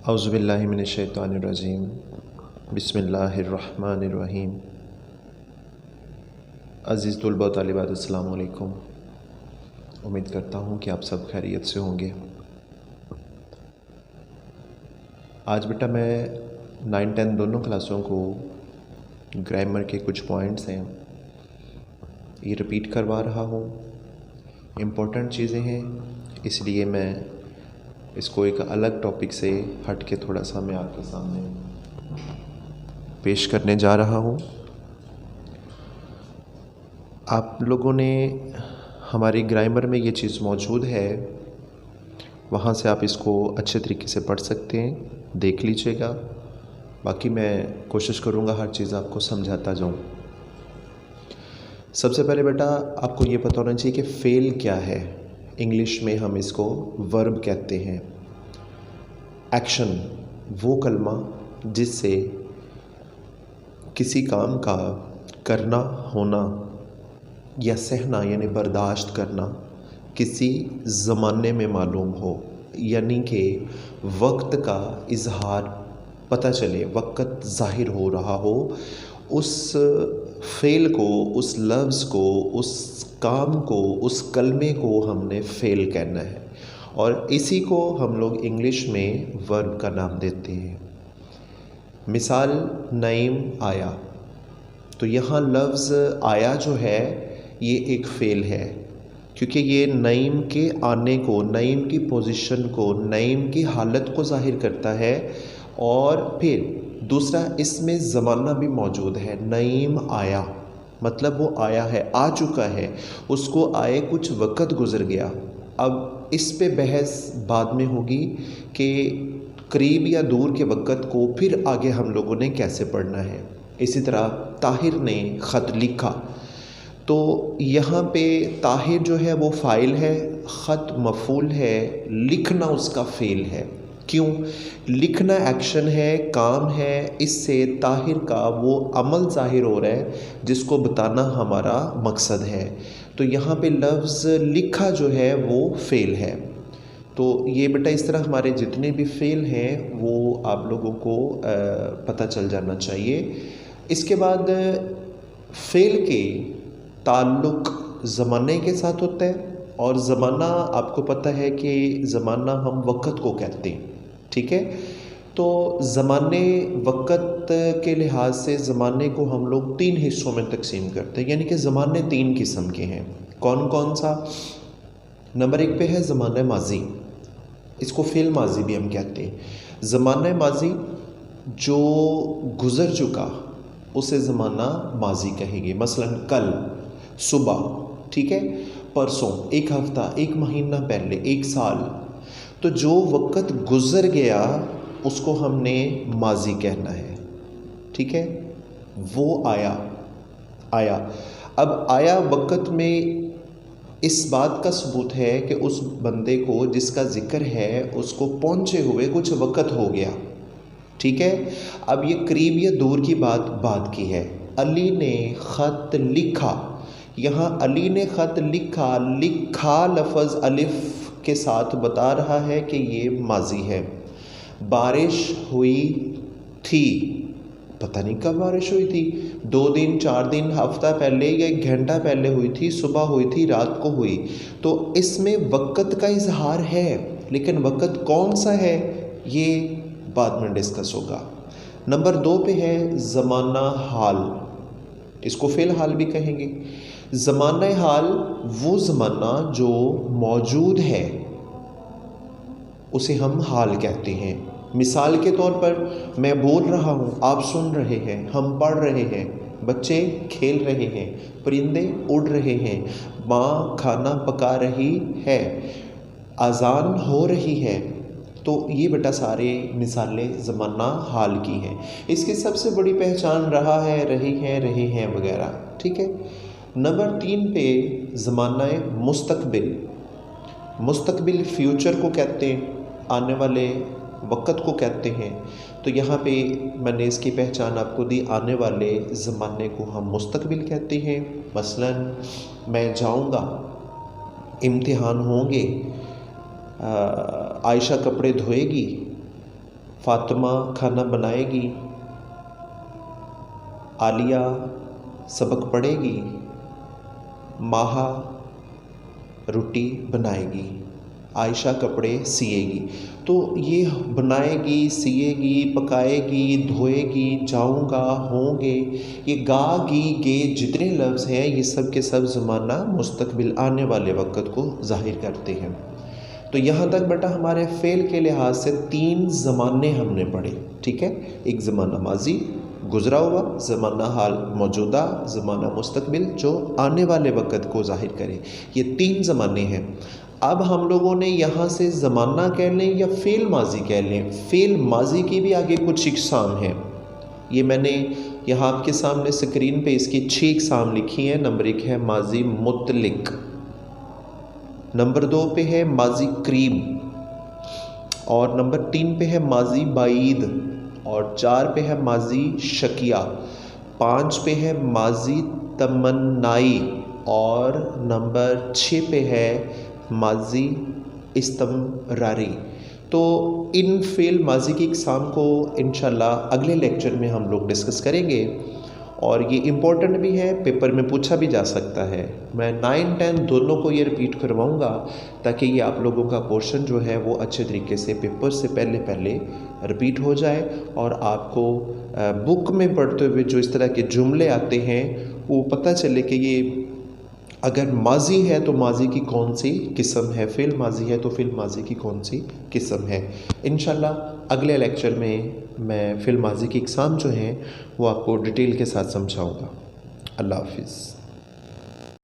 औज़ुबिल्लाहि मिनश्शैतानिर्रजीम बिस्मिल्लाहिर्रहमानिर्रहीम। अज़ीज़ तुलबा व तालिबात, अस्सलामु अलैकुम। उम्मीद करता हूँ कि आप सब खैरियत से होंगे। आज बेटा मैं 9-10 दोनों क्लासों को ग्रामर के कुछ पॉइंट्स हैं ये रिपीट करवा रहा हूँ। इम्पोर्टेंट चीज़ें हैं, इसलिए मैं इसको एक अलग टॉपिक से हट के थोड़ा सा मैं आपके सामने पेश करने जा रहा हूँ। आप लोगों ने हमारी ग्रामर में ये चीज़ मौजूद है, वहाँ से आप इसको अच्छे तरीके से पढ़ सकते हैं, देख लीजिएगा। बाकी मैं कोशिश करूँगा हर चीज़ आपको समझाता जाऊँ। सबसे पहले बेटा आपको ये पता होना चाहिए कि फ़ेल क्या है। इंग्लिश में हम इसको वर्ब कहते हैं। एक्शन वो कलमा जिससे किसी काम का करना, होना या सहना यानी बर्दाश्त करना किसी ज़माने में मालूम हो, यानी कि वक्त का इजहार पता चले, वक्त ज़ाहिर हो रहा हो। उस फ़ेल को, उस लफ्ज़ को, उस काम को, उस कलमे को हमने फ़ेल कहना है और इसी को हम लोग इंग्लिश में वर्ब का नाम देते हैं। मिसाल, नईम आया, तो यहाँ लफ्ज़ आया जो है ये एक फ़ेल है, क्योंकि ये नईम के आने को, नईम की पोजीशन को, नईम की हालत को ज़ाहिर करता है। और फिर दूसरा, इसमें ज़माना भी मौजूद है। नईम आया मतलब वो आया है, आ चुका है, उसको आए कुछ वक़्त गुज़र गया। अब इस पे बहस बाद में होगी कि करीब या दूर के वक़्त को फिर आगे हम लोगों ने कैसे पढ़ना है। इसी तरह ताहिर ने ख़त लिखा, तो यहाँ पे ताहिर जो है वो फ़ाइल है, ख़त मफ़ूल है, लिखना उसका फ़ेल है। क्यों? लिखना एक्शन है, काम है, इससे ताहिर का वो अमल ज़ाहिर हो रहा है जिसको बताना हमारा मकसद है। तो यहाँ पे लफ्ज़ लिखा जो है वो फ़ेल है। तो ये बेटा इस तरह हमारे जितने भी फ़ेल हैं वो आप लोगों को पता चल जाना चाहिए। इसके बाद फ़ेल के ताल्लुक़ ज़माने के साथ होता है, और ज़माना आपको पता है कि ज़माना हम वक़्त को कहते हैं, ठीक है। तो ज़माने वक़्त के लिहाज से ज़माने को हम लोग 3 हिस्सों में तकसीम करते हैं, यानी कि ज़माने 3 किस्म के हैं। कौन कौन सा? नंबर 1 पे है ज़माना माज़ी, इसको फ़ेल माज़ी भी हम कहते हैं। ज़माना माज़ी जो गुज़र चुका उसे ज़माना माज़ी कहेंगे। मसलन कल, सुबह, ठीक है, परसों, एक हफ़्ता, एक महीना पहले, एक साल। तो जो वक़्त गुज़र गया उसको हमने माज़ी कहना है, ठीक है। वो आया। अब आया वक़्त में इस बात का सबूत है कि उस बंदे को जिसका ज़िक्र है उसको पहुँचे हुए कुछ वक़्त हो गया, ठीक है। अब ये करीब या दूर की बात की है। अली ने ख़त लिखा, यहाँ अली ने ख़त लिखा, लिखा लफ्ज़ अलिफ़ के साथ बता रहा है कि ये माज़ी है। बारिश हुई थी, पता नहीं कब बारिश हुई थी, 2 दिन, 4 दिन, हफ़्ता पहले या 1 घंटा पहले हुई थी, सुबह हुई थी, रात को हुई। तो इसमें वक़्त का इजहार है, लेकिन वक़्त कौन सा है ये बाद में डिस्कस होगा। नंबर 2 पे है ज़माना हाल, इसको फ़ेल हाल भी कहेंगे। ज़माना हाल वो ज़माना जो मौजूद है उसे हम हाल कहते हैं। मिसाल के तौर पर मैं बोल रहा हूँ, आप सुन रहे हैं, हम पढ़ रहे हैं, बच्चे खेल रहे हैं, परिंदे उड़ रहे हैं, माँ खाना पका रही है, अज़ान हो रही है। तो ये बेटा सारे मिसालें ज़माना हाल की हैं। इसकी सबसे बड़ी पहचान रहा है, रहे हैं वगैरह, ठीक है। नंबर 3 पे ज़माना मुस्तक़बिल। मुस्तक़बिल फ्यूचर को कहते हैं, आने वाले वक़्त को कहते हैं। तो यहाँ पे मैंने इसकी पहचान आपको दी, आने वाले ज़माने को हम मुस्तक़बिल कहते हैं। मसलन मैं जाऊँगा, इम्तिहान होंगे, आयशा कपड़े धोएगी, फ़ातिमा खाना बनाएगी, आलिया सबक पढ़ेगी, माहा रोटी बनाएगी, आयशा कपड़े सिएगी। तो ये बनाएगी, सिएगी, पकाएगी, धोएगी, जाऊंगा, होंगे, ये गा गी गे जितने लफ्ज़ हैं ये सब के सब ज़माना मुस्तकबिल आने वाले वक़्त को ज़ाहिर करते हैं। तो यहाँ तक बेटा हमारे फ़ेल के लिहाज से 3 ज़माने हमने पढ़े, ठीक है। एक ज़माना माजी गुज़रा हुआ, ज़माना हाल मौजूदा, ज़माना मुस्तकबिल जो आने वाले वक़्त को ज़ाहिर करे। ये 3 ज़माने हैं। अब हम लोगों ने यहाँ से ज़माना कह लें या फ़ेल माजी कह लें, फ़ेल माजी की भी आगे कुछ इक़साम हैं। ये मैंने यहाँ आपके सामने स्क्रीन पे इसकी 6 इक़साम लिखी हैं। नंबर 1 है माजी मुतलिक, नंबर 2 पे है माजी करीब, और नंबर 3 पे है माजी बाईद, और 4 पे है माजी शकिया, 5 पे है माजी तमन्नाई, और नंबर 6 पे है माजी इस्तमरारी। तो इन फ़ेल माजी की इक़साम को इंशाल्लाह अगले लेक्चर में हम लोग डिस्कस करेंगे, और ये इम्पोर्टेंट भी है, पेपर में पूछा भी जा सकता है। मैं 9, 10 दोनों को ये रिपीट करवाऊँगा ताकि ये आप लोगों का पोर्शन जो है वो अच्छे तरीके से पेपर से पहले रिपीट हो जाए, और आपको बुक में पढ़ते हुए जो इस तरह के जुमले आते हैं वो पता चले कि ये अगर माजी है तो माजी की कौन सी किस्म है, फ़िल माजी है तो फ़िल माजी की कौन सी किस्म है। इंशाल्लाह अगले लेक्चर में मैं फ़िल माजी की इक़साम जो हैं वो आपको डिटेल के साथ समझाऊँगा। अल्लाह हाफ़िज़।